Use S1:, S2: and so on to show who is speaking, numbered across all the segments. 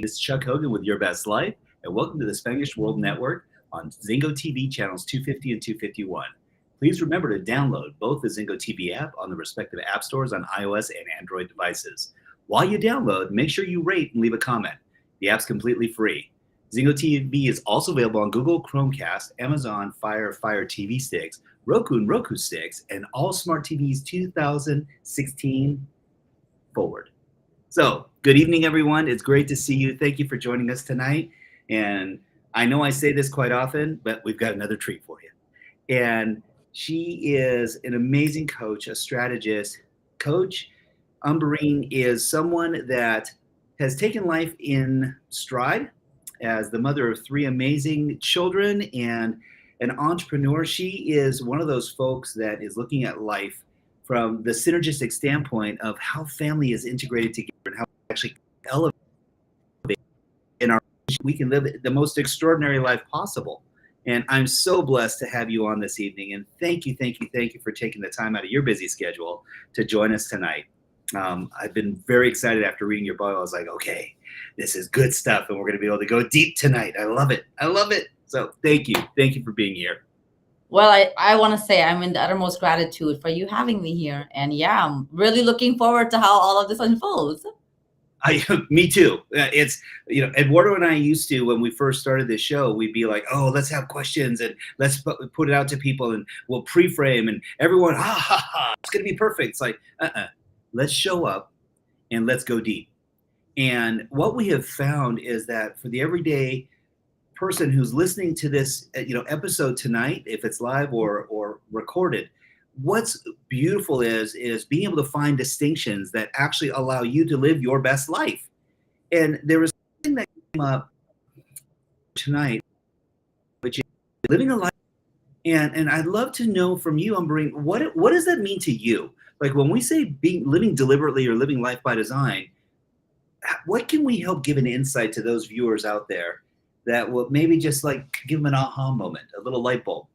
S1: This is Chuck Hogan with Your Best Life, and welcome to the Spanglish World Network on Zingo TV channels 250 and 251. Please remember to download both the Zingo TV app on the respective app stores on iOS and Android devices. While you download, make sure you rate and leave a comment. The app's completely free. Zingo TV is also available on Google Chromecast, Amazon Fire TV sticks, Roku and Roku sticks, and all smart TVs 2016 forward. So, good evening, everyone. It's great to see you. Thank you for joining us tonight. And I know I say this quite often, but we've got another treat for you. And she is an amazing coach, a strategist. Coach Ambereen is someone that has taken life in stride as the mother of three amazing children and an entrepreneur. She is one of those folks that is looking at life from the synergistic standpoint of how family is integrated together and how we actually elevate in our we can live the most extraordinary life possible. And I'm so blessed to have you on this evening. And thank you for taking the time out of your busy schedule to join us tonight. I've been very excited after reading your bio. I was like, okay, this is good stuff, and we're going to be able to go deep tonight. I love it. So thank you for being here.
S2: Well, I want to say I'm in the uttermost gratitude for you having me here. And yeah, I'm really looking forward to how all of this unfolds.
S1: Me too. It's, Eduardo and I used to, when we first started this show, we'd be like, oh, let's have questions and let's put it out to people and we'll pre-frame and everyone, it's going to be perfect. It's like, let's show up and let's go deep. And what we have found is that for the everyday person who's listening to this, episode tonight, if it's live or recorded, what's beautiful is being able to find distinctions that actually allow you to live your best life. And there was something that came up tonight, which is living a life. And I'd love to know from you, Ambereen, what does that mean to you? Like when we say living deliberately or living life by design, what can we help give an insight to those viewers out there that will maybe just like give them an aha moment, a little light bulb?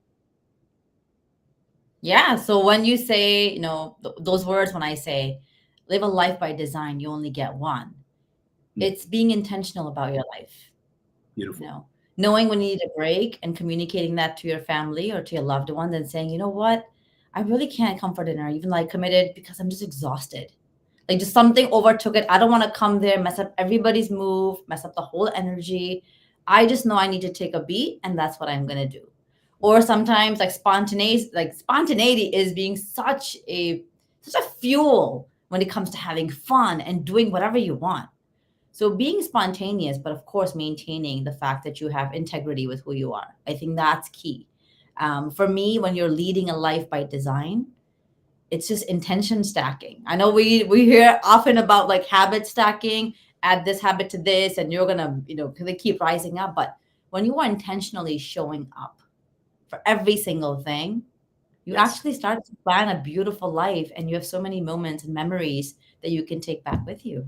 S2: Yeah. So when you say, those words, when I say live a life by design, you only get one. It's being intentional about your life.
S1: Beautiful.
S2: Knowing when you need a break and communicating that to your family or to your loved ones and saying, you know what, I really can't come for dinner, even like committed, because I'm just exhausted. Like just something overtook it. I don't want to come there, mess up everybody's move, mess up the whole energy. I just know I need to take a beat, and that's what I'm going to do. Or sometimes like spontaneity is being such a fuel when it comes to having fun and doing whatever you want. So being spontaneous, but of course maintaining the fact that you have integrity with who you are. I think that's key. For me, when you're leading a life by design, it's just intention stacking. I know we hear often about like habit stacking, add this habit to this, and you're gonna, they keep rising up. But when you are intentionally showing up for every single thing, you actually start to plan a beautiful life, and you have so many moments and memories that you can take back with you.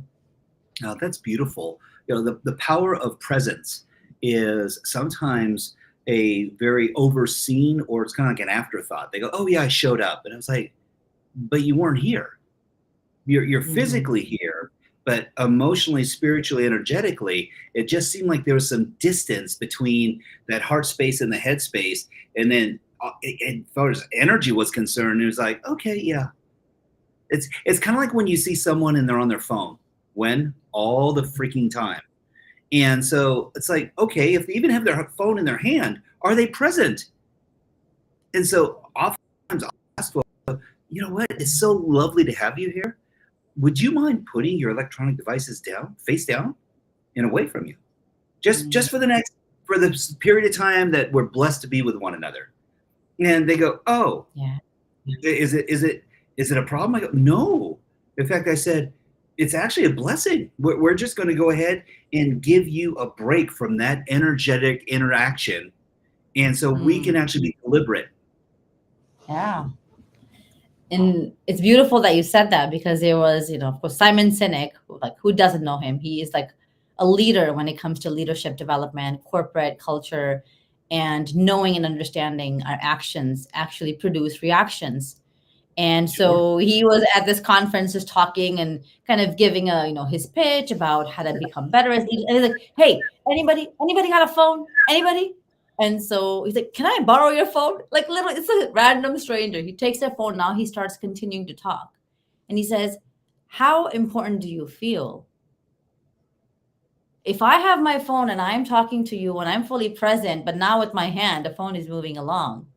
S1: Now that's beautiful. The power of presence is sometimes a very overseen, or it's kind of like an afterthought. They go, oh yeah, I showed up. And I was like, but you weren't here. You're physically here, but emotionally, spiritually, energetically, it just seemed like there was some distance between that heart space and the head space. And then as far as energy was concerned, it was like, okay, yeah. It's kind of like when you see someone and they're on their phone, when all the freaking time. And so it's like, okay, if they even have their phone in their hand, are they present? And so oftentimes I'll ask, well, you know what? It's so lovely to have you here. Would you mind putting your electronic devices down, face down, and away from you? Just for the period of time that we're blessed to be with one another. And they go, oh, yeah. Is it a problem? I go, no. In fact, I said, it's actually a blessing. We're just going to go ahead and give you a break from that energetic interaction. And so we can actually be deliberate.
S2: Yeah. And it's beautiful that you said that, because there was, of course, Simon Sinek, like who doesn't know him? He is like a leader when it comes to leadership development, corporate culture, and knowing and understanding our actions actually produce reactions. And
S1: Sure.
S2: so he was at this conference just talking and kind of giving a, his pitch about how to become better as leaders. And he's like, hey, anybody got a phone? Anybody? And so he's like, can I borrow your phone? Like literally, it's a random stranger. He takes their phone. Now he starts continuing to talk. And he says, how important do you feel? If I have my phone and I'm talking to you and I'm fully present, but now with my hand, the phone is moving along,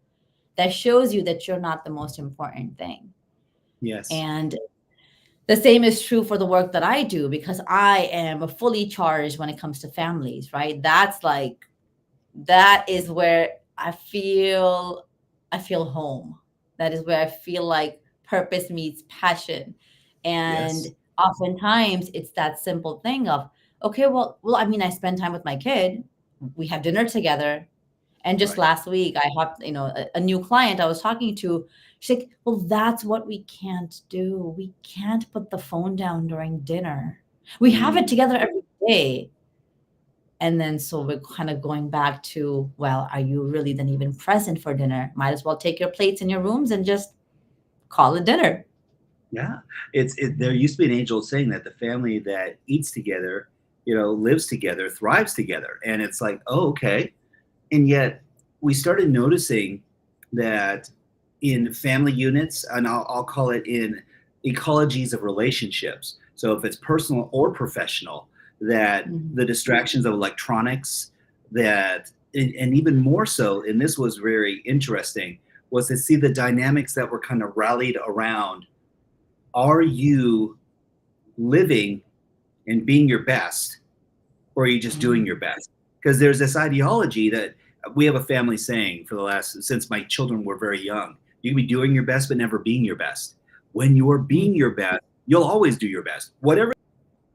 S2: that shows you that you're not the most important thing.
S1: Yes.
S2: And the same is true for the work that I do, because I am fully charged when it comes to families, right? That is where I feel home. That is where I feel like purpose meets passion. And
S1: Yes.
S2: oftentimes it's that simple thing of, okay, well, I mean, I spend time with my kid. We have dinner together. And just
S1: Right.
S2: last week, I had, a new client I was talking to. She's like, well, that's what we can't do. We can't put the phone down during dinner. We have it
S1: Mm.
S2: together every day. And then so we're kind of going back to, well, are you really then even present for dinner? Might as well take your plates in your rooms and just call it dinner.
S1: Yeah. There used to be an age-old saying that the family that eats together, lives together, thrives together. And it's like, oh, okay. And yet we started noticing that in family units, and I'll call it in ecologies of relationships. So if it's personal or professional, that
S2: Mhm.
S1: the distractions of electronics, and even more so, and this was very interesting, was to see the dynamics that were kind of rallied around, are you living and being your best, or are you just doing
S2: Mm.
S1: your best? Because there's this ideology that we have a family saying since my children were very young, you can be doing your best but never being your best. When you're
S2: Mm.
S1: being your best, you'll always do your best, whatever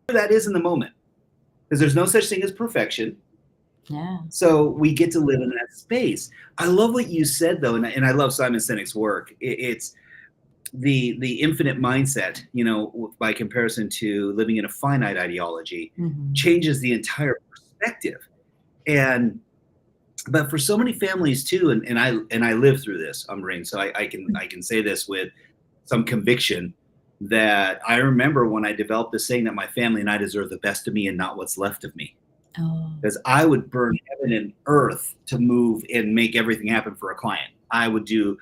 S1: that is in the moment, because there's no such thing as perfection.
S2: Yeah.
S1: So we get to live in that space. I love what you said though, and I love Simon Sinek's work. It's the infinite mindset, by comparison to living in a finite ideology,
S2: Mhm.
S1: changes the entire perspective. And but for so many families too, and I live through this, Ambereen, so I can say this with some conviction, that I remember when I developed this saying that my family and I deserve the best of me and not what's left of me.
S2: Oh.
S1: Because I would burn heaven and earth to move and make everything happen for a client. I would do,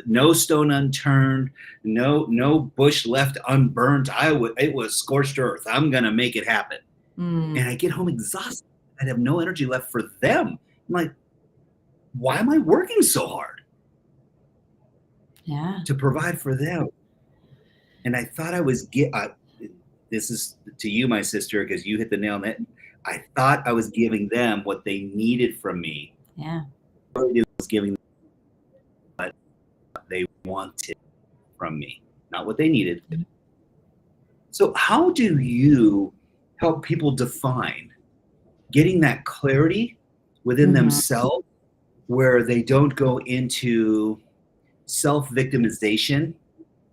S1: no stone unturned, no bush left unburnt. It was scorched earth. I'm gonna make it happen. And
S2: Mm.
S1: I get home exhausted. I have no energy left for them. I'm like, why am I working so hard
S2: Yeah.
S1: to provide for them? And I thought this is to you, my sister, because you hit the nail on it. I thought I was giving them what they needed from me.
S2: Yeah.
S1: I was giving them what they wanted from me, not what they needed.
S2: Mhm.
S1: So, how do you help people define getting that clarity within
S2: Mhm.
S1: themselves where they don't go into self victimization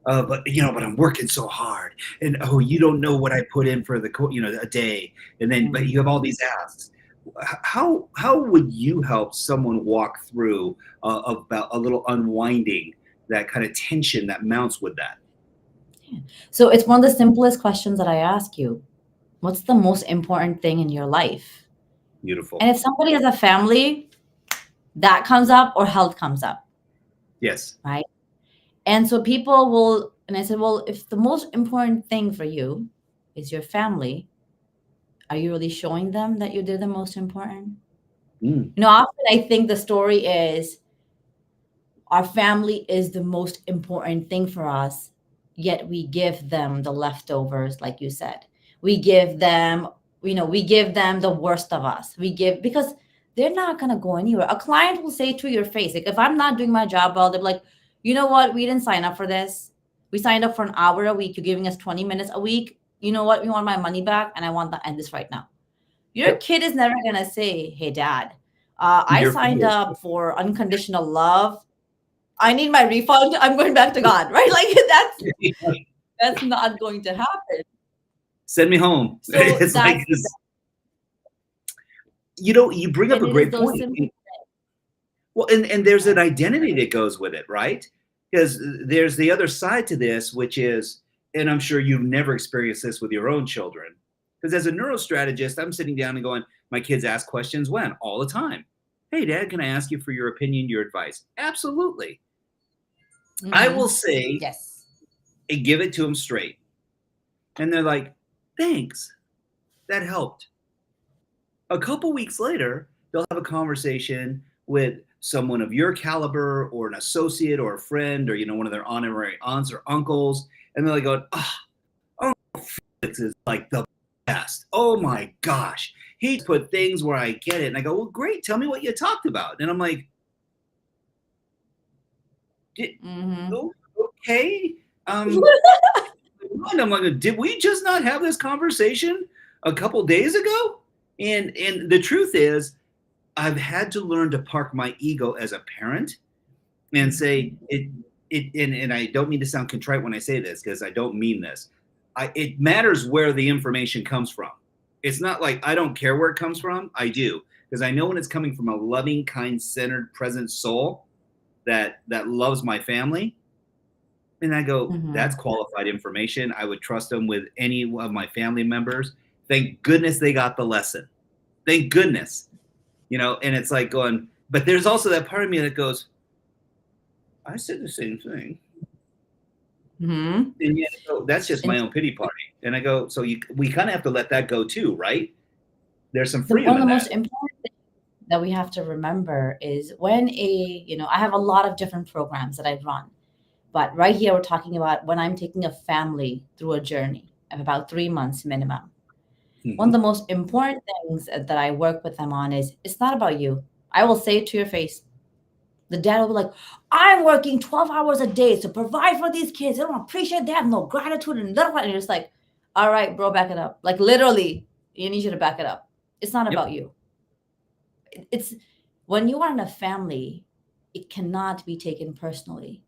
S1: but I'm working so hard, and oh, you don't know what I put in for a day, and then but
S2: Mhm.
S1: you have all these asks. How would you help someone walk through about a little unwinding that kind of tension that mounts with that?
S2: So it's one of the simplest questions that I ask you. What's the most important thing in your life?
S1: Beautiful.
S2: And if somebody has a family, that comes up or health comes up,
S1: Yes.
S2: right? And so people will, and I said, well, if the most important thing for you is your family, are you really showing them that they're the most important?
S1: Mm.
S2: Often I think the story is our family is the most important thing for us, yet we give them the leftovers, like you said. We give them the worst of us. We give because they're not gonna go anywhere. A client will say to your face, like if I'm not doing my job well, they're like, you know what, we didn't sign up for this. We signed up for an hour a week. You're giving us 20 minutes a week. You know what? We want my money back and I want to end this right now. Your
S1: Yep.
S2: kid is never gonna say, hey dad, I
S1: You're
S2: signed up for unconditional love. I need my refund. I'm going back to God, right? Like that's not going to happen.
S1: Send me home.
S2: So
S1: It's like this. You bring up
S2: and
S1: a
S2: it is
S1: great
S2: those
S1: point.
S2: simple
S1: Well, and there's an
S2: right.
S1: identity that goes with it, right? because there's the other side to this, which is, and I'm sure you've never experienced this with your own children, because as a neurostrategist, I'm sitting down and going, my kids ask questions when? All the time. Hey, Dad, can I ask you for your opinion, your advice? Absolutely. I will say,
S2: Yes.
S1: and give it to them straight. And they're like, thanks. That helped. A couple weeks later, they'll have a conversation with someone of your caliber or an associate or a friend or, one of their honorary aunts or uncles. And they're like going, oh, Felix is like the best. Oh my gosh. He put things where I get it. And I go, well, great. Tell me what you talked about. And I'm like, okay. I'm like, did we just not have this conversation a couple days ago? And the truth is, I've had to learn to park my ego as a parent and say and I don't mean to sound contrite when I say this, because I don't mean this. It matters where the information comes from. It's not like I don't care where it comes from. I do, because I know when it's coming from a loving, kind, centered, present soul that loves my family. And I go, that's qualified information. I would trust them with any of my family members. Thank goodness they got the lesson. Thank goodness. And it's like going, but there's also that part of me that goes, I said the same thing. And yet, that's just my own pity party. And I go, so we kind of have to let that go too, right? There's some freedom in that.
S2: One of the most important things that we have to remember is when I have a lot of different programs that I run. But right here, we're talking about when I'm taking a family through a journey of about 3 months minimum. One of the most important things that I work with them on is it's not about you. I will say it to your face. The dad will be like, I'm working 12 hours a day to provide for these kids. They don't appreciate that. No gratitude. And you're just like, all right, bro, back it up. Like literally, you need you to back it up. It's not about you. It's when you are in a family, it cannot be taken personally.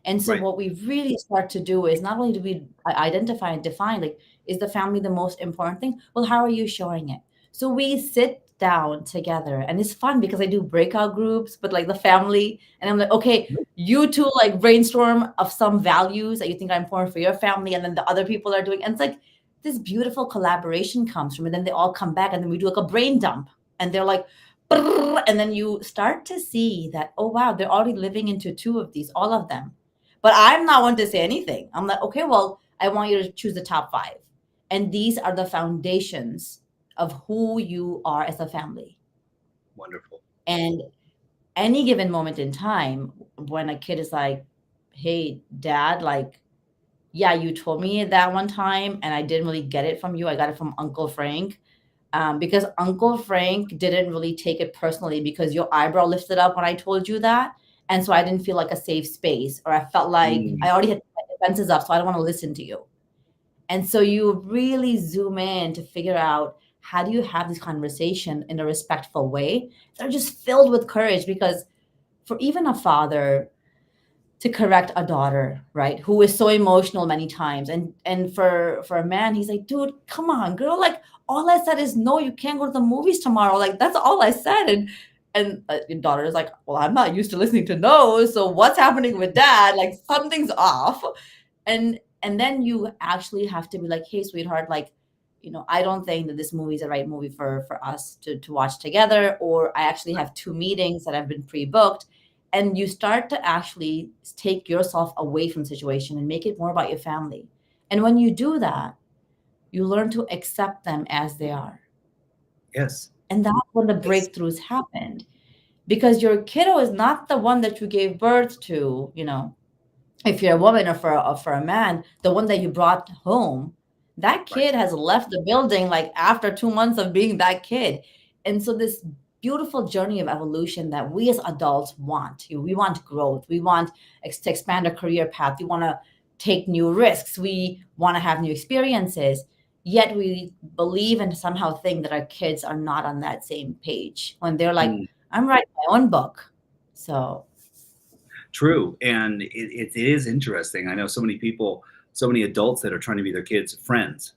S2: And so what we really start to do is not only do we identify and define, like, is the family the most important thing? Well, how are you showing it? So we sit down together and it's fun because I do breakout groups, but like the family, and I'm like, okay, you two like brainstorm of some values that you think are important for your family. And then the other people are doing, and it's like this beautiful collaboration comes from it. And then they all come back and then we do like a brain dump and they're like, and then you start to see that, oh, wow, they're already living into two of these, all of them. But I'm not one to say anything. I'm like, okay, well, I want you to choose the top 5. And these are the foundations of who you are as a family.
S1: Wonderful.
S2: And any given moment in time, when a kid is like, hey, Dad, like, yeah, you told me that one time and I didn't really get it from you. I got it from Uncle Frank. Because Uncle Frank didn't really take it personally because your eyebrow lifted up when I told you that. And so I didn't feel like a safe space, or I felt like I already had my defenses up, so I don't want to listen to you. And so you really zoom in to figure out, how do you have this conversation in a respectful way? They're just filled with courage, because for even a father to correct a daughter, right, who is so emotional many times, and for a man, he's like, dude, come on, girl, like, all I said is no, you can't go to the movies tomorrow. Like, that's all I said. And your daughter is like, well, I'm not used to listening to no. So what's happening with Dad? Like, something's off. And then you actually have to be like, hey, sweetheart, like, I don't think that this movie is the right movie for us to watch together. Or I actually have 2 meetings that have been pre-booked. And you start to actually take yourself away from the situation and make it more about your family. And when you do that, you learn to accept them as they are.
S1: Yes.
S2: And that's when the breakthroughs happened, because your kiddo is not the one that you gave birth to, if you're a woman, or for a man, the one that you brought home, that kid has left the building like after 2 months of being that kid. And so this beautiful journey of evolution that we as adults want, we want growth, we want to expand our career path, we want to take new risks, we want to have new experiences. Yet we believe and somehow think that our kids are not on that same page when they're like, I'm writing my own book. So
S1: true. And it is interesting. I know so many people, so many adults that are trying to be their kids' friends.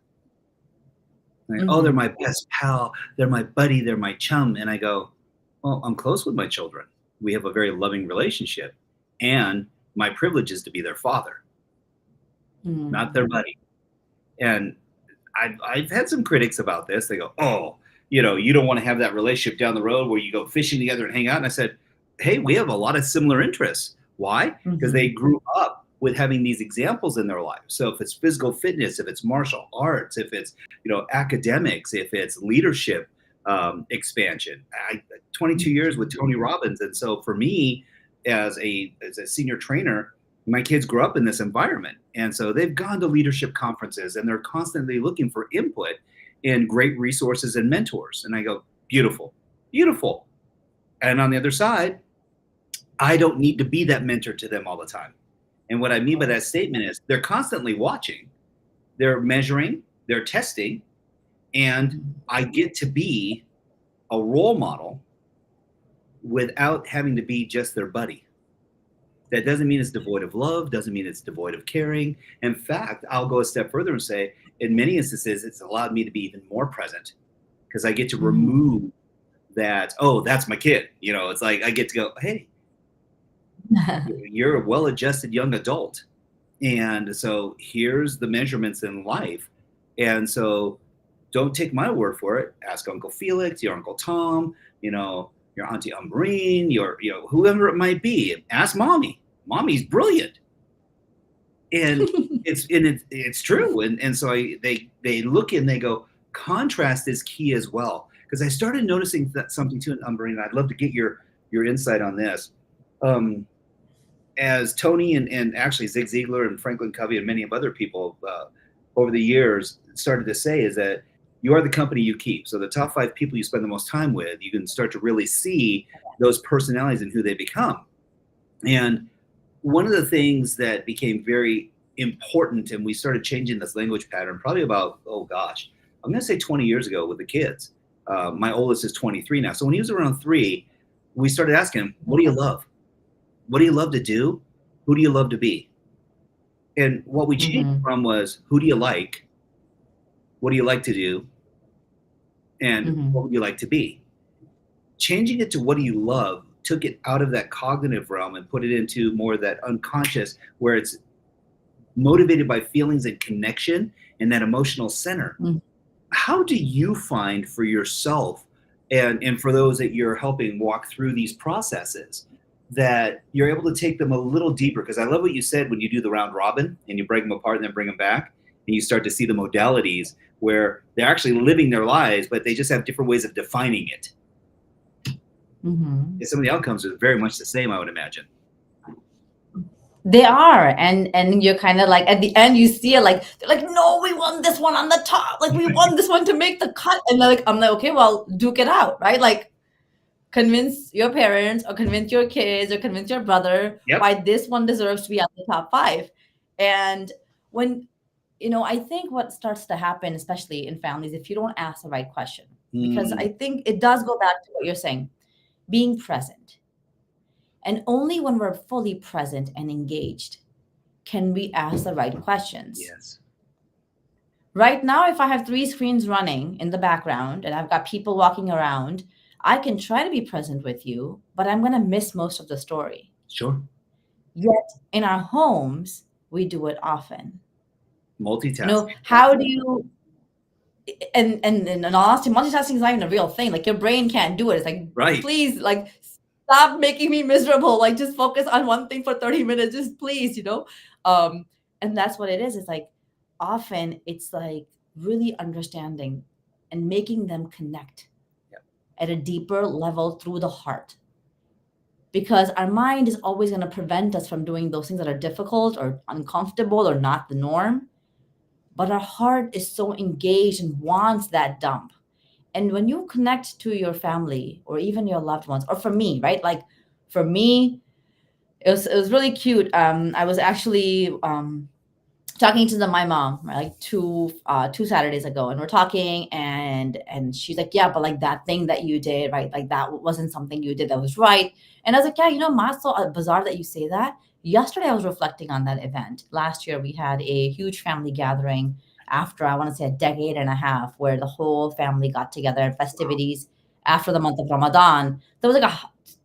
S1: Like, oh, they're my best pal, they're my buddy, they're my chum. And I go, well, I'm close with my children. We have a very loving relationship. And My privilege is to be their father, not their
S2: Mm.
S1: buddy. And I've had some critics about this. They go, "Oh, you don't want to have that relationship down the road where you go fishing together and hang out." And I said, "Hey, we have a lot of similar interests. Why? Because they
S2: Mhm.
S1: grew up with having these examples in their life. So if it's physical fitness, if it's martial arts, if it's academics, if it's leadership expansion. 22 years with Tony Robbins, and so for me, as a senior trainer, my kids grew up in this environment, and so they've gone to leadership conferences and they're constantly looking for input and great resources and mentors. And I go, beautiful, beautiful. And on the other side, I don't need to be that mentor to them all the time. And what I mean by that statement is they're constantly watching, they're measuring, they're testing, and I get to be a role model without having to be just their buddy. That doesn't mean it's devoid of love, doesn't mean it's devoid of caring. In fact, I'll go a step further and say, in many instances, it's allowed me to be even more present because I get to
S2: Mhm.
S1: remove that, oh, that's my kid. It's like I get to go, hey, you're a well adjusted young adult. And so here's the measurements in life. And so don't take my word for it. Ask Uncle Felix, your Uncle Tom, your Auntie Ambereen, whoever it might be. Ask mommy. Mommy's brilliant. And it's true. And so they look and they go, contrast is key as well. Because I started noticing that something too in Ambereen. I'd love to get your insight on this. As Tony and actually Zig Ziglar and Franklin Covey and many of other people over the years started to say is that you are the company you keep. So the top 5 people you spend the most time with, you can start to really see those personalities and who they become. And one of the things that became very important, and we started changing this language pattern probably about, oh gosh, I'm going to say 20 years ago with the kids. My oldest is 23 now. So when he was around 3, we started asking him, what do you love? What do you love to do? Who do you love to be? And what we changed
S2: Mhm.
S1: from was, who do you like? What do you like to do? And what
S2: Mhm.
S1: would you like to be? Changing it to what do you love took it out of that cognitive realm and put it into more of that unconscious, where it's motivated by feelings and connection and that emotional center.
S2: Mhm.
S1: How do you find for yourself and for those that you're helping walk through these processes that you're able to take them a little deeper? Because I love what you said when you do the round robin and you break them apart and then bring them back and you start to see the modalities where they're actually living their lives, but they just have different ways of defining it.
S2: Mhm.
S1: And some of the outcomes are very much the same, I would imagine.
S2: They are, and you're kind of like at the end you see it like they're like, no, we want this one on the top, like we want this one to make the cut, and like I'm like, okay, well, duke it out, right? Like convince your parents or convince your kids or convince your brother
S1: Yep.
S2: why this one deserves to be on the top 5. And when I think what starts to happen, especially in families, if you don't ask the right question, because
S1: Mm,
S2: I think it does go back to what you're saying, being present. And only when we're fully present and engaged can we ask the right questions.
S1: yes.
S2: Right now, if I have 3 screens running in the background and I've got people walking around, I can try to be present with you, but I'm going to miss most of the story.
S1: Sure.
S2: Yet in our homes, we do it often.
S1: Multitasking.
S2: How do you, and in honesty, multitasking is not even a real thing. Like your brain can't do it. It's like,
S1: Right.
S2: please, like, stop making me miserable. Like, just focus on one thing for 30 minutes. Just please. Um, and that's what it is. It's like often it's like really understanding and making them connect
S1: Yep.
S2: at a deeper level through the heart. Because our mind is always going to prevent us from doing those things that are difficult or uncomfortable or not the norm. But our heart is so engaged and wants that dump. And when you connect to your family or even your loved ones, or for me, right? Like for me, it was really cute. I was actually talking to my mom, right, like two Saturdays ago, and we're talking, and she's like, yeah, but like that thing that you did, right? Like that wasn't something you did that was right. And I was like, yeah, Ma, it's so bizarre that you say that. Yesterday, I was reflecting on that event. Last year, we had a huge family gathering after I want to say a decade and a half, where the whole family got together and
S1: Wow.
S2: festivities after the month of Ramadan. There was like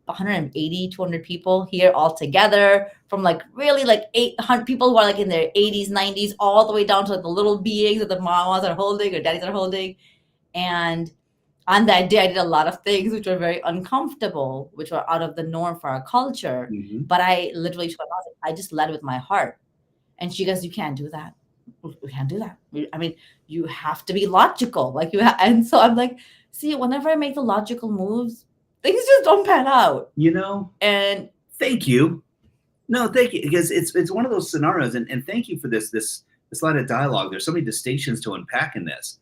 S2: 180, 200 people here all together, from like really like 800 people who are like in their 80s, 90s, all the way down to like the little beings that the mamas are holding or daddies are holding. And on that day, I did a lot of things which were very uncomfortable, which were out of the norm for our culture.
S1: Mm-hmm.
S2: But I literally told her, I just led with my heart. And she goes, you can't do that. We can't do that. I mean, you have to be logical. Like and so I'm like, see, whenever I make the logical moves, things just don't pan out.
S1: You know,
S2: and
S1: thank you. No, thank you, because it's one of those scenarios, and thank you for this line of dialogue. There's so many distinctions to unpack in this.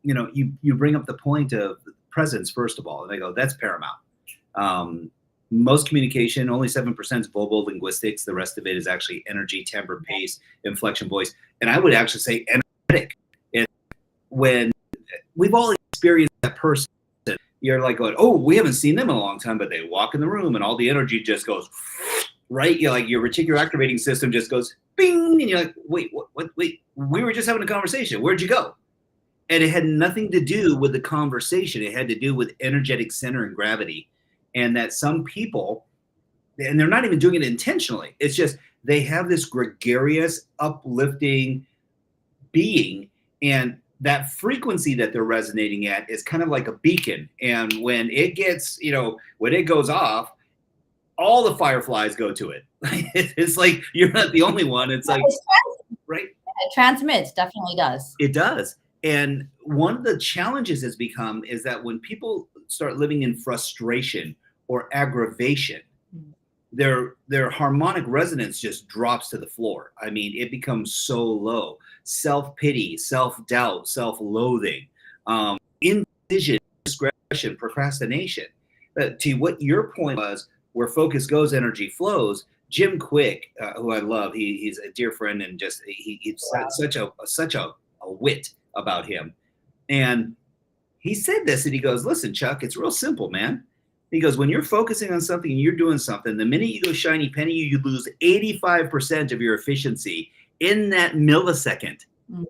S1: You know, you bring up the point of presence first of all, and I go, that's paramount. Most communication, only 7% is verbal linguistics. The rest of it is actually energy, timbre, pace, inflection, voice, and I would actually say energetic. And when we've all experienced that person, you're like going, oh, we haven't seen them in a long time, but they walk in the room and all the energy just goes right. You're like, your reticular activating system just goes bing, and you're like, wait, what? Wait, we were just having a conversation. Where'd you go? And it had nothing to do with the conversation. It had to do with energetic center and gravity. And that some people, and they're not even doing it intentionally, it's just they have this gregarious, uplifting being, and that frequency that they're resonating at is kind of like a beacon. And when it gets, when it goes off, all the fireflies go to it. It's like you're not the only one. It's like, right?
S2: It transmits, definitely does.
S1: It does. And one of the challenges has become is that when people start living in frustration or aggravation, their harmonic resonance just drops to the floor. I mean, it becomes so low. Self-pity, self-doubt, self-loathing, indecision, discretion, procrastination. To what your point was, where focus goes, energy flows. Jim Quick, who I love, he's a dear friend, and just he's such a wit about him. And he said this, and he goes, listen, Chuck, it's real simple, man. He goes, when you're focusing on something and you're doing something, the minute you go shiny penny, you lose 85% of your efficiency in that millisecond.
S2: Wow.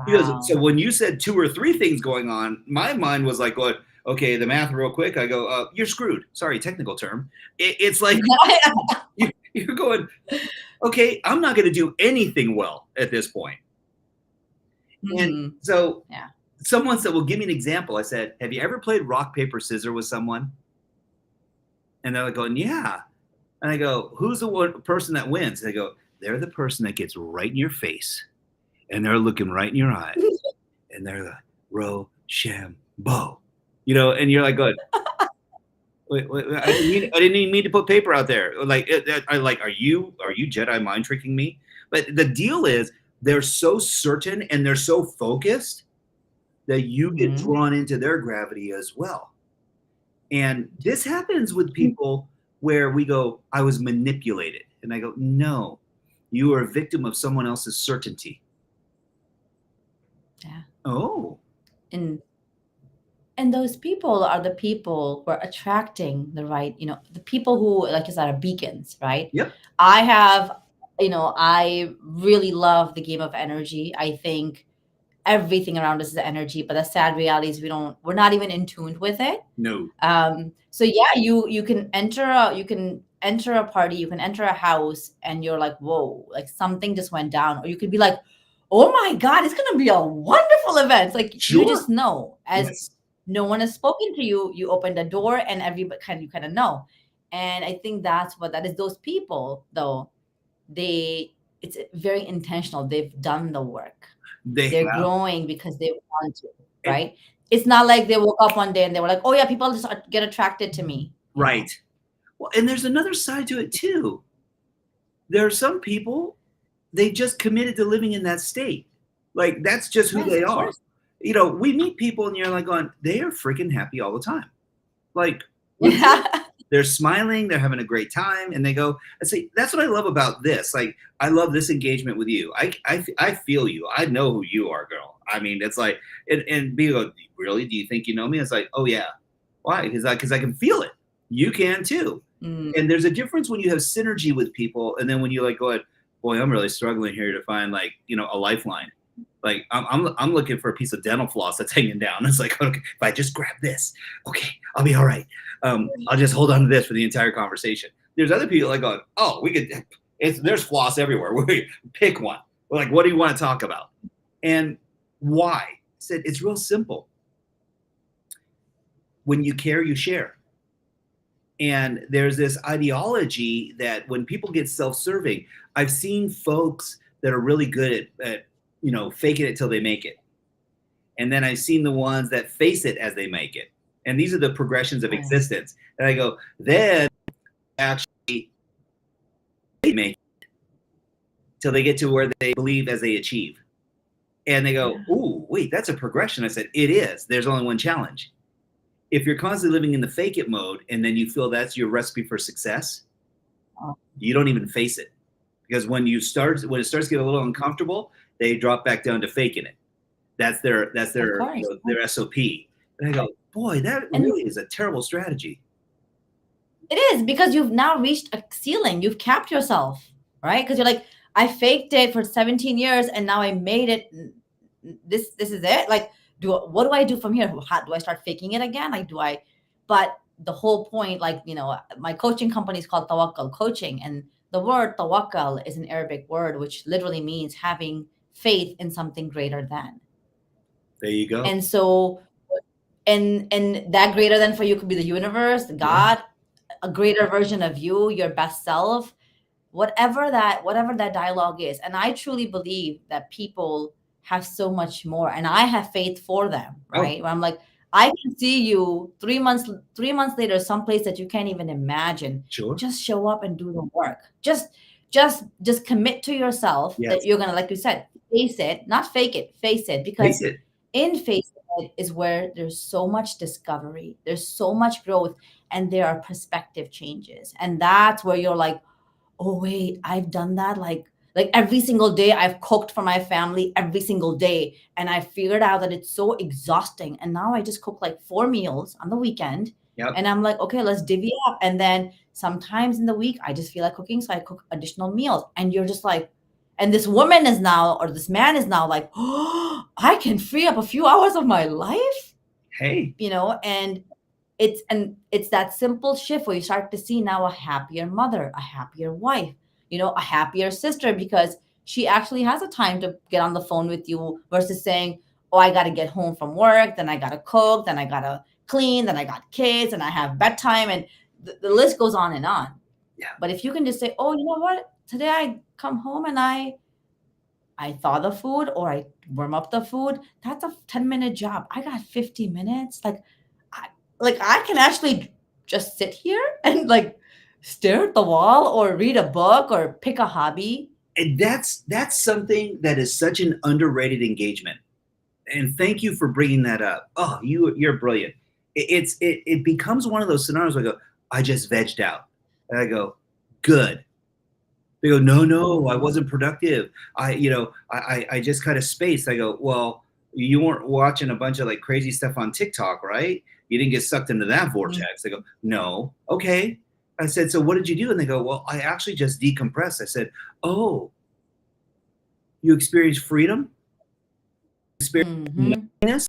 S1: He goes, so when you said 2 or 3 things going on, my mind was like, going, okay, the math real quick. I go, you're screwed. Sorry, technical term. It's like you're going, okay, I'm not going to do anything well at this point. And so someone said, well, give me an example. I said, have you ever played rock, paper, scissors with someone? And they're like going, yeah. And I go, who's the one person that wins? And they go, they're the person that gets right in your face, and they're looking right in your eyes, and they're like, Rochambeau. And you're like going, wait, I didn't even mean to put paper out there. Like, are you Jedi mind tricking me? But the deal is, they're so certain and they're so focused that you get drawn into their gravity as well. And this happens with people where we go, I was manipulated. And I go, no, you are a victim of someone else's certainty.
S2: Yeah.
S1: Oh.
S2: And those people are the people who are attracting the right, the people who, like you said, are beacons, right?
S1: Yep.
S2: I have, I really love the game of energy. I think everything around us is energy, but the sad reality is we're not even in tune with it.
S1: No.
S2: So yeah, you can enter a party, you can enter a house, and you're like, whoa, like something just went down. Or you could be like, oh my God, it's gonna be a wonderful event. It's like, you just know, as no one has spoken to you, you open the door and everybody you kind of know. And I think that's what that is. Those people, though, it's very intentional. They've done the work. They're growing because they want to, right? It's not like they woke up one day and they were like, oh yeah, people just get attracted to me.
S1: Right. Well, and there's another side to it too. There are some people, they just committed to living in that state. Like, that's just who they are. We meet people and you're like going, they are freaking happy all the time. Like, they're smiling, they're having a great time, and they go, I say, that's what I love about this. Like, I love this engagement with you. I feel you. I know who you are, girl. I mean, it's like, and people go, really? Do you think you know me? It's like, oh yeah. Why? Because I can feel it. You can too. And there's a difference when you have synergy with people, and then when you like go, boy, I'm really struggling here to find, like, a lifeline. Like I'm looking for a piece of dental floss that's hanging down. It's like, okay, if I just grab this, okay, I'll be all right. I'll just hold on to this for the entire conversation. There's other people like going, oh, there's floss everywhere. We pick one. We're like, what do you want to talk about? And why? I said, it's real simple. When you care, you share. And there's this ideology that when people get self-serving, I've seen folks that are really good at faking it till they make it. And then I've seen the ones that face it as they make it. And these are the progressions of existence. And I go, then actually they make it till they get to where they believe as they achieve. And they go, ooh, wait, that's a progression. I said, it is. There's only one challenge. If you're constantly living in the fake it mode and then you feel that's your recipe for success, you don't even face it. Because when it starts to get a little uncomfortable, they drop back down to faking it. That's their SOP. And I go, boy, that really is a terrible strategy.
S2: It is, because you've now reached a ceiling. You've capped yourself, right? Because you're like, I faked it for 17 years and now I made it. This is it. Like, what do I do from here? How do I start faking it again? But the whole point, like, my coaching company is called Tawakkal Coaching. And the word tawakkal is an Arabic word, which literally means having faith in something greater than.
S1: There you go.
S2: And so, and that greater than for you could be the universe, God, a greater version of you, your best self, whatever that dialogue is. And I truly believe that people have so much more, and I have faith for them, right? Where I'm like, I can see you 3 months later, someplace that you can't even imagine.
S1: Sure.
S2: Just show up and do the work. Just commit to yourself that you're gonna, like you said, face it, not fake it, face it. Because in facing it is where there's so much discovery, there's so much growth, and there are perspective changes. And that's where you're like, oh wait, I've done that. Like every single day I've cooked for my family every single day. And I figured out that it's so exhausting. And now I just cook like 4 meals on the weekend.
S1: Yep.
S2: And I'm like, okay, let's divvy up. And then sometimes in the week, I just feel like cooking. So I cook additional meals. And you're just like, and this woman is now, or this man is now like, oh, I can free up a few hours of my life.
S1: Hey,
S2: and it's that simple shift where you start to see now a happier mother, a happier wife, a happier sister, because she actually has a time to get on the phone with you versus saying, oh, I got to get home from work, then I got to cook, then I got to clean, then I got kids, and I have bedtime, and the list goes on and on.
S1: Yeah.
S2: But if you can just say, oh, you know what? Today I come home and I thaw the food or I warm up the food. That's a 10-minute job. I got 50 minutes. I can actually just sit here and like stare at the wall or read a book or pick a hobby.
S1: And that's something that is such an underrated engagement. And thank you for bringing that up. Oh, you're brilliant. It becomes one of those scenarios where I go, I just vegged out. And I go, good. They go, no, I wasn't productive. I just kind of spaced. I go, well, you weren't watching a bunch of like crazy stuff on TikTok, right? You didn't get sucked into that vortex. They go, no. Okay. I said, so what did you do? And they go, well, I actually just decompressed. I said, oh, you experienced freedom? Experienced nothingness?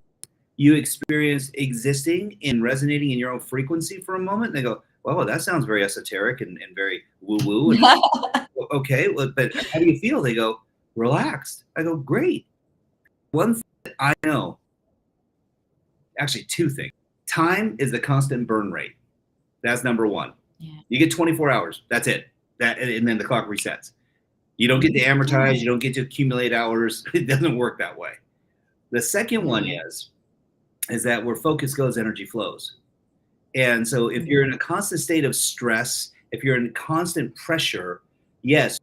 S1: You experienced existing and resonating in your own frequency for a moment? And they go, well, that sounds very esoteric and very woo-woo. Okay, but how do you feel? They go, relaxed. I go, great. One thing that I know, actually 2 things. Time is the constant burn rate. That's number 1.
S2: Yeah.
S1: You get 24 hours. That's it. And then the clock resets. You don't get to amortize. You don't get to accumulate hours. It doesn't work that way. The second one is that where focus goes, energy flows. And so if you're in a constant state of stress, if you're in constant pressure, yes,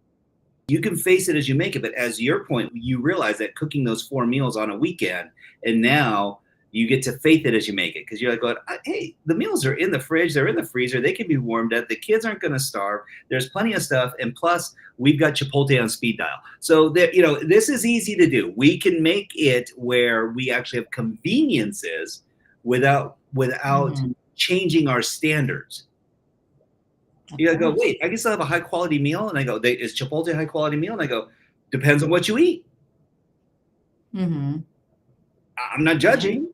S1: you can face it as you make it. But as your point, you realize that cooking those 4 meals on a weekend, and now you get to faith it as you make it. Because you're like, going, hey, the meals are in the fridge. They're in the freezer. They can be warmed up. The kids aren't going to starve. There's plenty of stuff. And plus, we've got Chipotle on speed dial. So, this is easy to do. We can make it where we actually have conveniences without changing our standards. You gotta go, wait, I can still have a high quality meal. And I go, is Chipotle a high quality meal? And I go, depends on what you eat.
S2: Mm-hmm.
S1: I'm not
S2: Yeah.
S1: judging,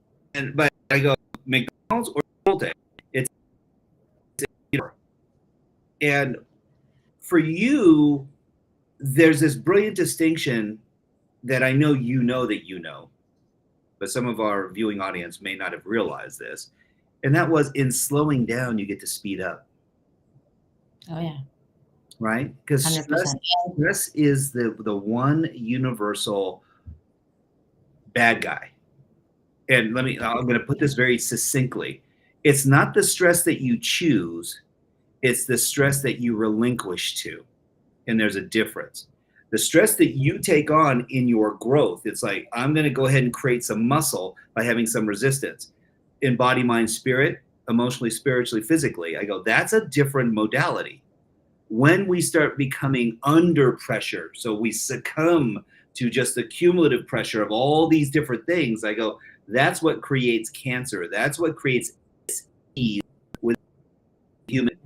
S1: but I go McDonald's or Chipotle. It's and for you, there's this brilliant distinction that I know that you know, but some of our viewing audience may not have realized this. And that was in slowing down, you get to speed up,
S2: Oh yeah.
S1: right? Because
S2: 100%.
S1: stress is the one universal bad guy. And I'm going to put this very succinctly. It's not the stress that you choose, it's the stress that you relinquish to. And there's a difference. The stress that you take on in your growth, it's like, I'm going to go ahead and create some muscle by having some resistance in body, mind, spirit, emotionally, spiritually, physically. I go, that's a different modality. When we start becoming under pressure, so we succumb to just the cumulative pressure of all these different things, I go, that's what creates cancer. That's what creates disease with human.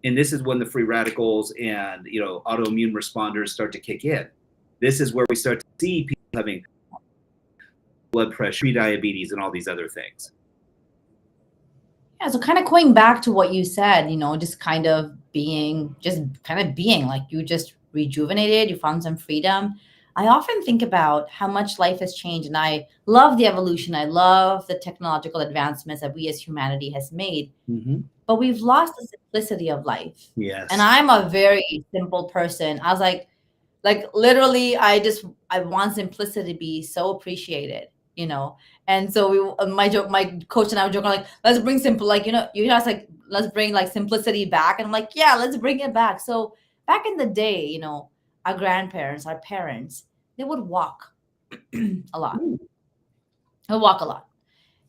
S1: And this is when the free radicals and autoimmune responders start to kick in. This is where we start to see people having blood pressure, pre-diabetes, and all these other things.
S2: Yeah, so kind of going back to what you said, just kind of being, like you just rejuvenated, you found some freedom. I often think about how much life has changed, and I love the evolution. I love the technological advancements that we as humanity has made,
S1: Mm-hmm.
S2: but we've lost the simplicity of life.
S1: Yes.
S2: And I'm a very simple person. I was like literally, I want simplicity to be so appreciated, And so my coach and I were joking, like, let's bring simple, like, you guys, like, let's bring like simplicity back. And I'm like, yeah, let's bring it back. So back in the day, our grandparents, our parents, they would walk a lot. They would walk a lot.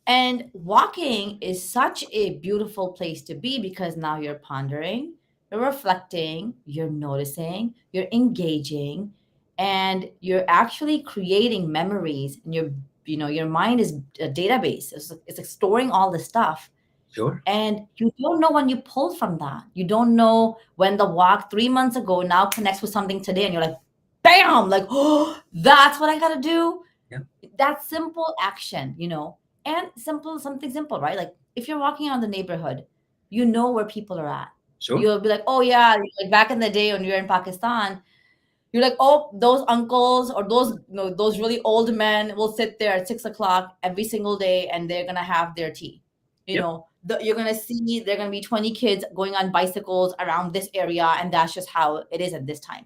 S2: And walking is such a beautiful place to be because now you're pondering, you're reflecting, you're noticing, you're engaging, and you're actually creating memories. And your mind is a database. It's like storing all the stuff.
S1: Sure.
S2: And you don't know when you pull from that. You don't know when the walk 3 months ago now connects with something today, and you're like, bam, like, oh, that's what I gotta do.
S1: Yeah.
S2: That simple action, and something simple, right? Like if you're walking around the neighborhood, you know where people are at.
S1: Sure.
S2: You'll be like, oh yeah, like back in the day when you're in Pakistan, you're like, oh, those uncles or those really old men will sit there at 6 o'clock every single day, and they're gonna have their tea.
S1: Yep.
S2: You're gonna see there are gonna be 20 kids going on bicycles around this area, and that's just how it is at this time.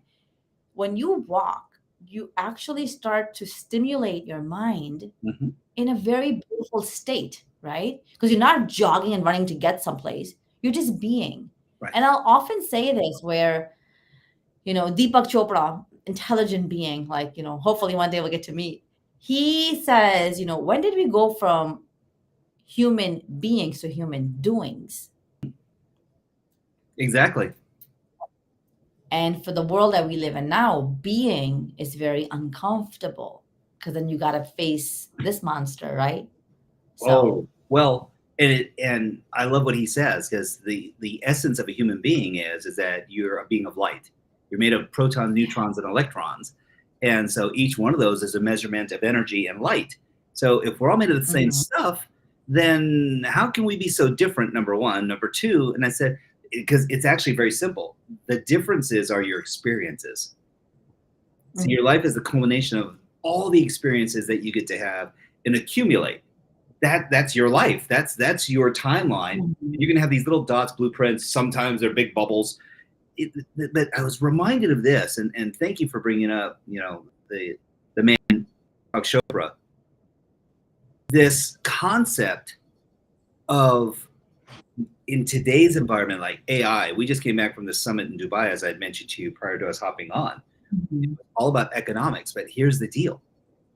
S2: When you walk, you actually start to stimulate your mind
S1: Mm-hmm.
S2: in a very beautiful state, right? Because you're not jogging and running to get someplace. You're just being.
S1: Right.
S2: And I'll often say this where, Deepak Chopra, intelligent being, like, hopefully one day we'll get to meet. He says, when did we go from human beings to human doings?
S1: Exactly.
S2: And for the world that we live in now, being is very uncomfortable because then you got to face this monster, right?
S1: So, well, and I love what he says, because the essence of a human being is that you're a being of light. You're made of protons, neutrons, and electrons. And so each one of those is a measurement of energy and light. So if we're all made of the same stuff, then how can we be so different, number one? Number two, and I said, because it's actually very simple. The differences are your experiences. So your life is the culmination of all the experiences that you get to have and accumulate. That's your life. That's your timeline. You're gonna have these little dots, blueprints. Sometimes they're big bubbles. But I was reminded of this, and thank you for bringing up, the man, Chuck Chopra. This concept of, in today's environment, like AI, we just came back from the summit in Dubai, as I had mentioned to you prior to us hopping on. It was all about economics, but here's the deal.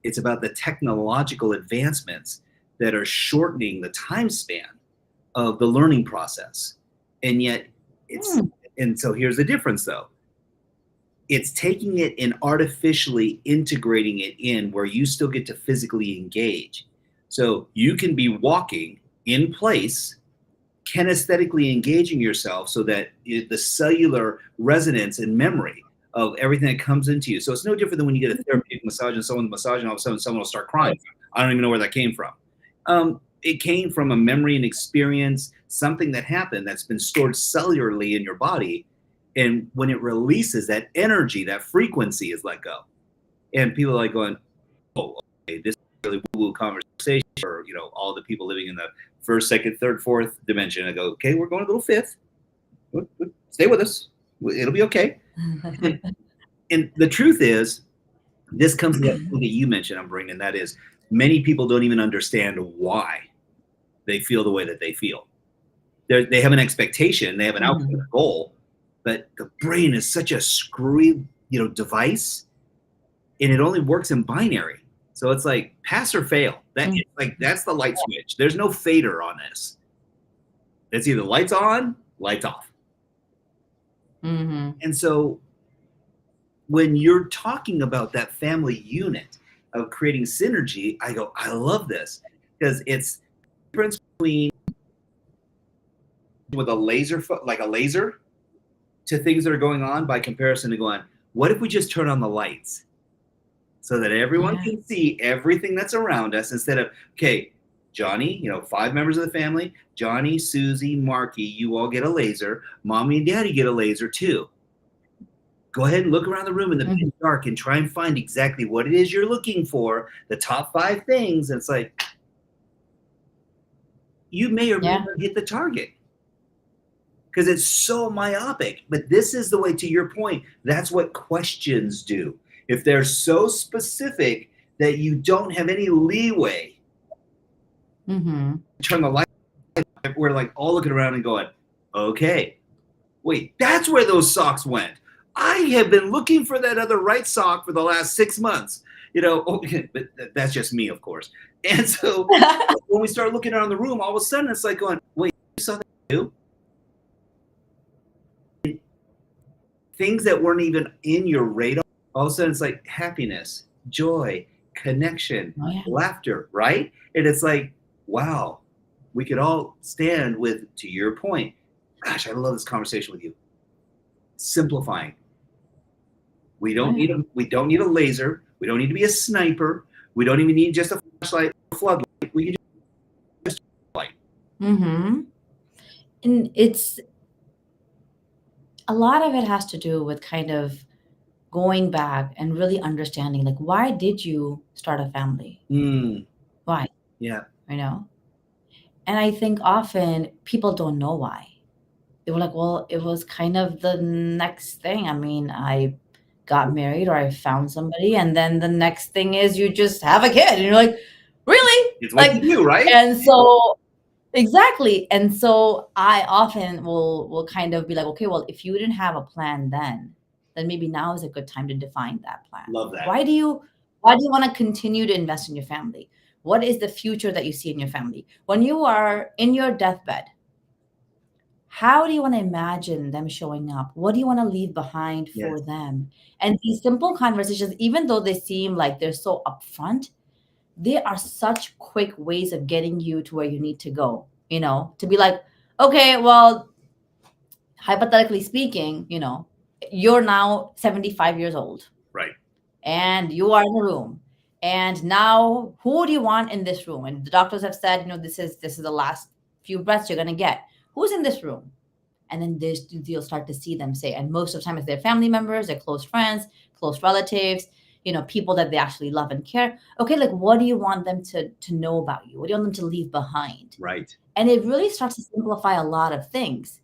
S1: It's about the technological advancements that are shortening the time span of the learning process. And yet and so here's the difference though. It's taking it and artificially integrating it in where you still get to physically engage. So you can be walking in place, kinesthetically engaging yourself so that the cellular resonance and memory of everything that comes into you. So it's no different than when you get a therapeutic massage and someone's massaging, all of a sudden someone will start crying. I don't even know where that came from. It came from a memory and experience, something that happened that's been stored cellularly in your body. And when it releases, that energy, that frequency is let go. And people are like going, oh, okay, this is really woo-woo conversation for, all the people living in the first, second, third, fourth dimension. I go, okay, we're going a little fifth. Stay with us. It'll be okay. And the truth is, this comes to that thing that you mentioned, Ambereen, and that is many people don't even understand why they feel the way that they feel. They have an expectation, they have an outcome, a goal, but the brain is such a screwy, device, and it only works in binary. So it's like pass or fail. That's the light switch. There's no fader on this. It's either lights on, lights off. And so when you're talking about that family unit of creating synergy, I go, I love this, because it's the difference between with a laser, like a laser, to things that are going on by comparison to going, what if we just turn on the lights so that everyone can see everything that's around us, instead of, okay, Johnny, 5 members of the family, Johnny, Susie, Marky, you all get a laser. Mommy and Daddy get a laser too. Go ahead and look around the room in the pitch dark and try and find exactly what it is you're looking for, the top 5 things. And it's like, you may or may not hit the target because it's so myopic. But this is the way, to your point, that's what questions do. If they're so specific that you don't have any leeway, turn the light, we're like all looking around and going, okay, wait, that's where those socks went. I have been looking for that other right sock for the last 6 months, but that's just me, of course. And so when we start looking around the room, all of a sudden it's like going, wait, you saw that too? Things that weren't even in your radar, all of a sudden it's like happiness, joy, connection, laughter, right? And it's like, wow, we could all stand with, to your point, gosh, I love this conversation with you. Simplifying. We don't need a laser. We don't need to be a sniper. We don't even need just a flashlight, a floodlight. We can just light.
S2: And it's a lot of it has to do with kind of going back and really understanding, like, why did you start a family? Why?
S1: Yeah.
S2: And I think often people don't know why. They were like, well, it was kind of the next thing. I mean, I got married or I found somebody, and then the next thing is you just have a kid. And you're like, really?
S1: It's what you do, right?
S2: And so, exactly. And so I often will kind of be like, okay, well, if you didn't have a plan then maybe now is a good time to define that plan.
S1: Love that.
S2: Why do you want to continue to invest in your family? What is the future that you see in your family? When you are in your deathbed, how do you want to imagine them showing up? What do you want to leave behind for them? And these simple conversations, even though they seem like they're so upfront, they are such quick ways of getting you to where you need to go, to be like, okay, well, hypothetically speaking, you're now 75 years old.
S1: Right.
S2: And you are in a room. And now who do you want in this room? And the doctors have said, this is the last few breaths you're going to get. Who's in this room? And then you'll start to see them say, and most of the time it's their family members, their close friends, close relatives, people that they actually love and care. Okay, like, what do you want them to know about you? What do you want them to leave behind?
S1: Right.
S2: And it really starts to simplify a lot of things.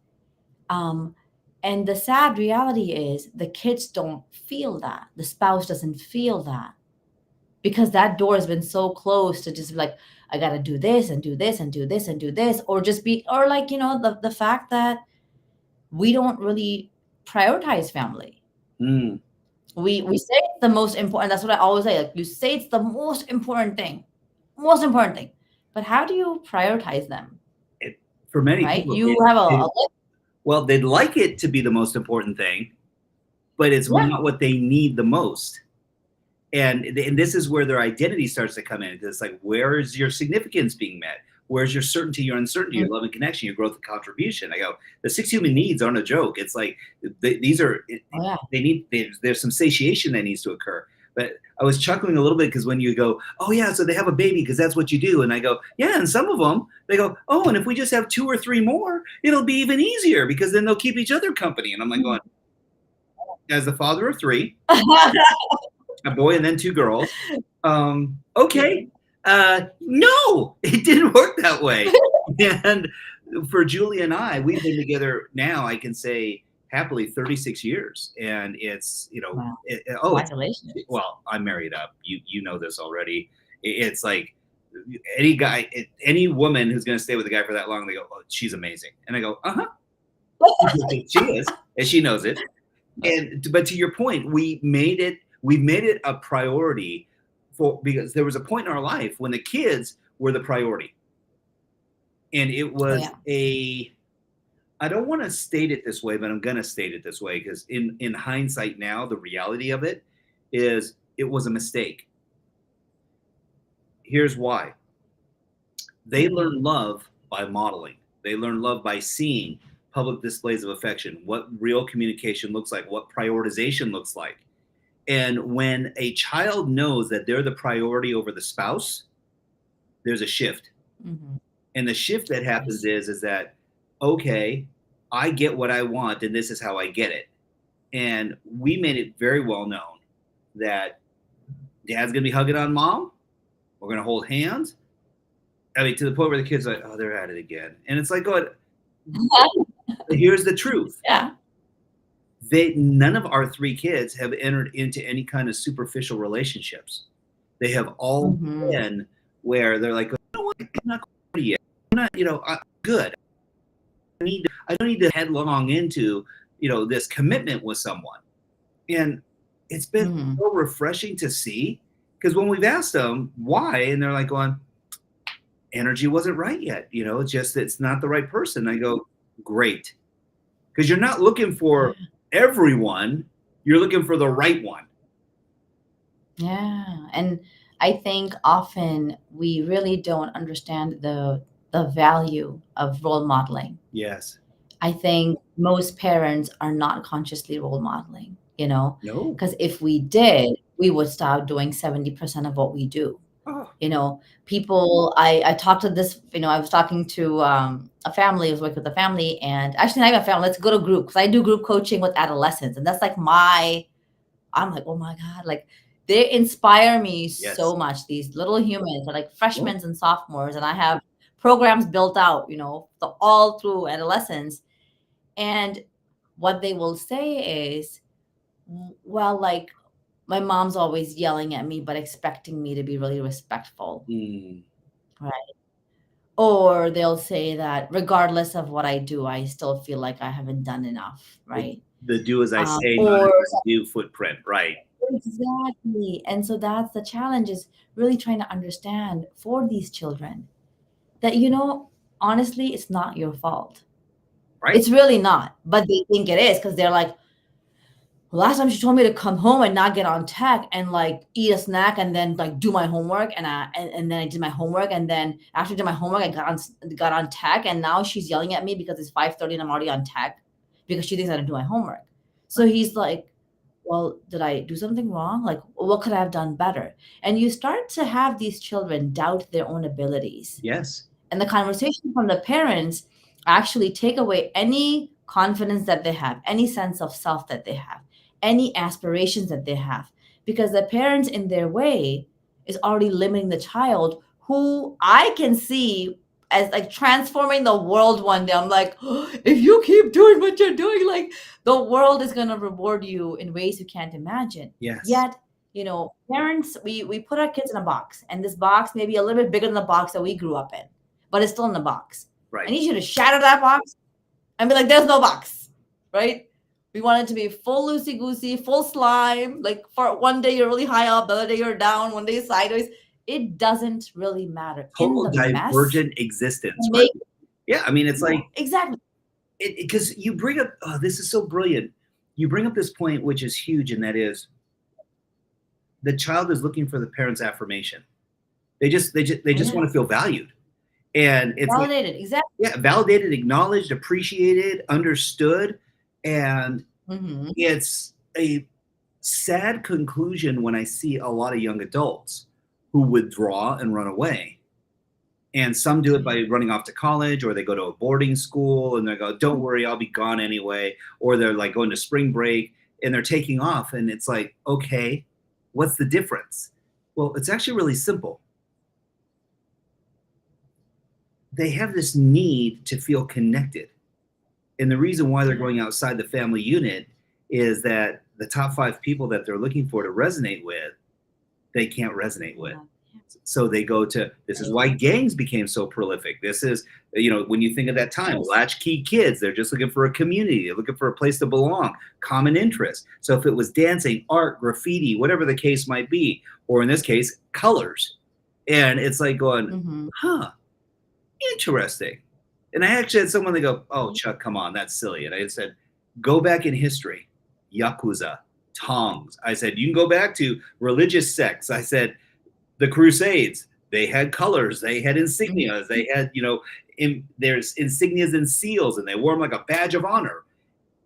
S2: And the sad reality is the kids don't feel that. The spouse doesn't feel that, because that door has been so close to just like, I got to do this and do this and do this and do this, or like, the fact that we don't really prioritize family. We say it's the most important. That's what I always say. Like, you say it's the most important thing, but how do you prioritize them?
S1: For many
S2: people,
S1: you
S2: have a
S1: well, they'd like it to be the most important thing, but it's not what they need the most. And this is where their identity starts to come in. It's like, where is your significance being met? Where's your certainty, your uncertainty, your love and connection, your growth and contribution? I go, the 6 human needs aren't a joke. It's like these are, there's some satiation that needs to occur. But I was chuckling a little bit because when you go, oh yeah, so they have a baby because that's what you do. And I go, yeah, and some of them, they go, oh, and if we just have 2 or 3 more, it'll be even easier because then they'll keep each other company. And I'm like going, as the father of 3, a boy and then 2 girls. Okay. No, it didn't work that way. And for Julie and I, we've been together now, I can say happily 36 years. And it's,
S2: Wow.
S1: Congratulations. Well, I'm married up. You know this already. It's like any guy, any woman who's going to stay with a guy for that long, they go, oh, she's amazing. And I go, she is, and she knows it. But to your point, we've made it a priority because there was a point in our life when the kids were the priority. And it was I don't want to state it this way, but I'm going to state it this way because in hindsight now, the reality of it is it was a mistake. Here's why. They learn love by modeling. They learn love by seeing public displays of affection, what real communication looks like, what prioritization looks like. And when a child knows that they're the priority over the spouse, there's a shift. And the shift that happens is that, okay, I get what I want and this is how I get it. And we made it very well known that dad's going to be hugging on mom. We're going to hold hands. I mean, to the point where the kids are like, oh, they're at it again. And it's like, God, here's the truth.
S2: Yeah.
S1: None of our 3 kids have entered into any kind of superficial relationships. They have all been where they're like, you know what? I'm not ready yet. I'm not, I'm good. I don't need to headlong into, this commitment with someone. And it's been so refreshing to see because when we've asked them why, and they're like going, energy wasn't right yet. It's just, it's not the right person. I go, great. Because you're not looking for everyone, you're looking for the right one.
S2: Yeah. And I think often we really don't understand the value of role modeling.
S1: Yes.
S2: I think most parents are not consciously role modeling,
S1: No.
S2: because if we did, we would stop doing 70% of what we do. People, I talked to this, I was talking to a family, I was working with a family, and actually not even a family, let's go to group, because I do group coaching with adolescents. And that's like I'm like, oh my God, like they inspire me so much. These little humans are like freshmen and sophomores, and I have programs built out, all through adolescence. And what they will say is, well, like, my mom's always yelling at me, but expecting me to be really respectful. Right. Or they'll say that regardless of what I do, I still feel like I haven't done enough. Right.
S1: The do as I say, not as I do footprint. Right.
S2: Exactly. And so that's the challenge, is really trying to understand for these children that, honestly, it's not your fault.
S1: Right.
S2: It's really not. But they think it is because they're like, last time she told me to come home and not get on tech and like eat a snack and then like do my homework, and then I did my homework, and then after I did my homework I got on tech, and now she's yelling at me because it's 5:30 and I'm already on tech because she thinks I didn't do my homework. So he's like, well, did I do something wrong? Like, what could I have done better? And you start to have these children doubt their own abilities.
S1: Yes.
S2: And the conversation from the parents actually take away any confidence that they have, any sense of self that they have, any aspirations that they have, because the parents in their way is already limiting the child, who I can see as like transforming the world one day. I'm like, oh, if you keep doing what you're doing, like the world is going to reward you in ways you can't imagine.
S1: Yes.
S2: Yet, parents, we put our kids in a box, and this box may be a little bit bigger than the box that we grew up in, but it's still in the box.
S1: Right.
S2: I need you to shatter that box and be like, there's no box, right? We want it to be full loosey-goosey, full slime. Like for one day you're really high up, the other day you're down, one day sideways. It doesn't really matter.
S1: Total divergent existence.
S2: Right?
S1: Yeah, I mean, it's like
S2: exactly
S1: because you bring up. Oh, this is so brilliant. You bring up this point, which is huge, and that is the child is looking for the parent's affirmation. They just want to feel valued, And it's like,
S2: Validated, exactly.
S1: yeah, validated, acknowledged, appreciated, understood. And
S2: Mhm.
S1: it's a sad conclusion when I see a lot of young adults who withdraw and run away. And some do it by running off to college, or they go to a boarding school and they go, don't worry, I'll be gone anyway. Or they're like going to spring break and they're taking off. And it's like, okay, what's the difference? Well, it's actually really simple. They have this need to feel connected. And the reason why they're going outside the family unit is that the top 5 people that they're looking for to resonate with, they can't resonate with. So they go to, this is why gangs became so prolific. This is, when you think of that time, latchkey kids, they're just looking for a community. They're looking for a place to belong, common interest. So if it was dancing, art, graffiti, whatever the case might be, or in this case, colors. And it's like going, interesting. And I actually had someone that go, oh, Chuck, come on, that's silly. And I said, go back in history, Yakuza, Tongs. I said, you can go back to religious sects. I said, the Crusades, they had colors, they had insignias, they had, there's insignias and seals, and they wore them like a badge of honor.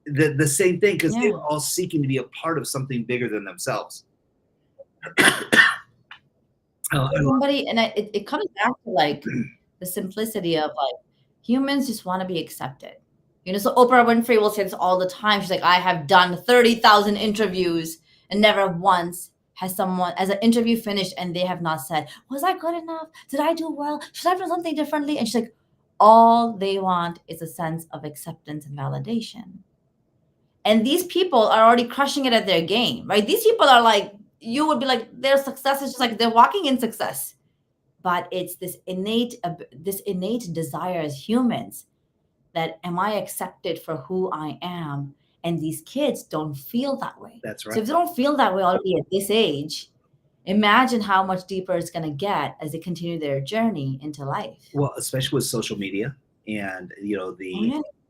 S1: The same thing, because they were all seeking to be a part of something bigger than themselves.
S2: It comes back to like the simplicity of like humans just want to be accepted. So Oprah Winfrey will say this all the time. She's like, I have done 30,000 interviews and never once has an interview finished and they have not said, was I good enough? Did I do well? Should I have done something differently? And she's like, all they want is a sense of acceptance and validation. And these people are already crushing it at their game, right? These people are like, you would be like, their success is just like they're walking in success. But it's this innate desire as humans that, am I accepted for who I am? And these kids don't feel that way.
S1: That's right.
S2: So if they don't feel that way already at this age, imagine how much deeper it's going to get as they continue their journey into life.
S1: Well, especially with social media and,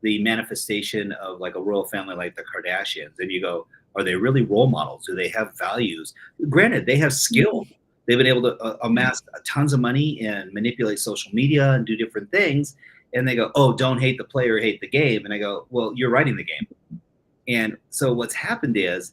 S1: the manifestation of like a royal family like the Kardashians. And you go, are they really role models? Do they have values? Granted, they have skill. They've been able to amass tons of money and manipulate social media and do different things. And they go, oh, don't hate the player, hate the game. And I go, well, you're writing the game. And so what's happened is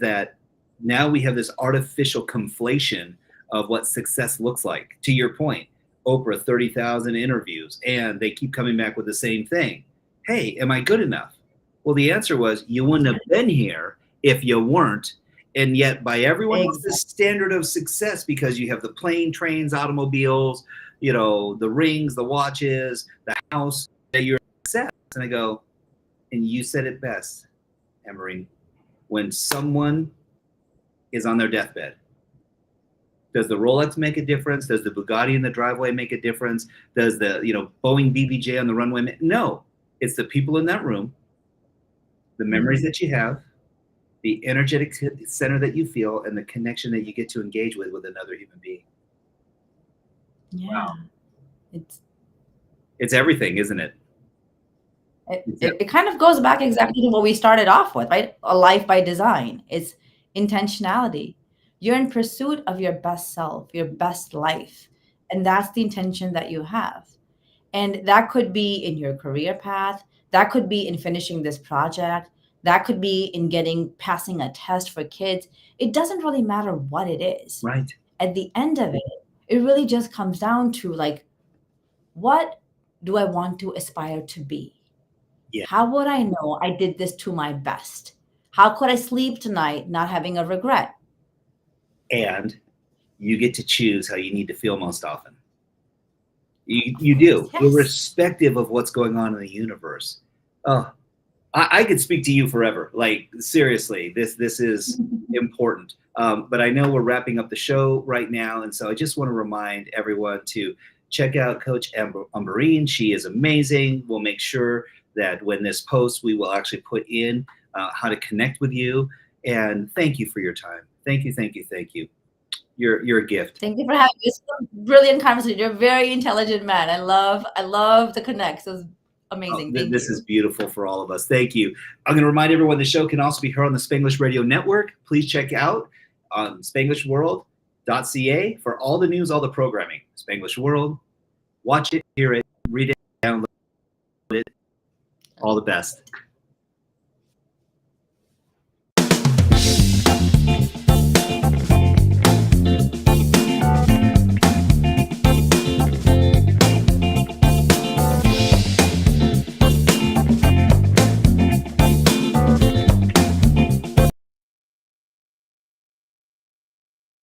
S1: that now we have this artificial conflation of what success looks like. To your point, Oprah, 30,000 interviews, and they keep coming back with the same thing. Hey, am I good enough? Well, the answer was, you wouldn't have been here if you weren't. And yet by everyone else's standard of success, because you have the plane, trains, automobiles, the rings, the watches, the house, that you're success. And I go, and you said it best, Ambereen, when someone is on their deathbed, does the Rolex make a difference? Does the Bugatti in the driveway make a difference? Does the Boeing BBJ on the runway no. It's the people in that room, the memories that you have, the energetic center that you feel, and the connection that you get to engage with another human being.
S2: Yeah.
S1: Wow. It's everything, isn't it?
S2: It kind of goes back exactly to what we started off with, right? A life by design. It's intentionality. You're in pursuit of your best self, your best life. And that's the intention that you have. And that could be in your career path. That could be in finishing this project. That could be in passing a test for kids. It doesn't really matter what it is.
S1: Right.
S2: At the end of it, it really just comes down to like, what do I want to aspire to be?
S1: Yeah.
S2: How would I know I did this to my best? How could I sleep tonight not having a regret?
S1: And you get to choose how you need to feel most often. You do, irrespective of what's going on in the universe. Oh, I could speak to you forever. Like, seriously, this is important. But I know we're wrapping up the show right now. And so I just want to remind everyone to check out Coach Ambereen. She is amazing. We'll make sure that when this posts, we will actually put in how to connect with you. And thank you for your time. Thank you, thank you, thank you. You're a gift.
S2: Thank you for having this brilliant conversation. You're a very intelligent man. I love the connects. It was amazing.
S1: This is beautiful for all of us. Thank you. I'm going to remind everyone the show can also be heard on the Spanglish Radio Network. Please check out on SpanglishWorld.ca for all the news, all the programming. Spanglish World. Watch it. hear it, read it, download it. All the best.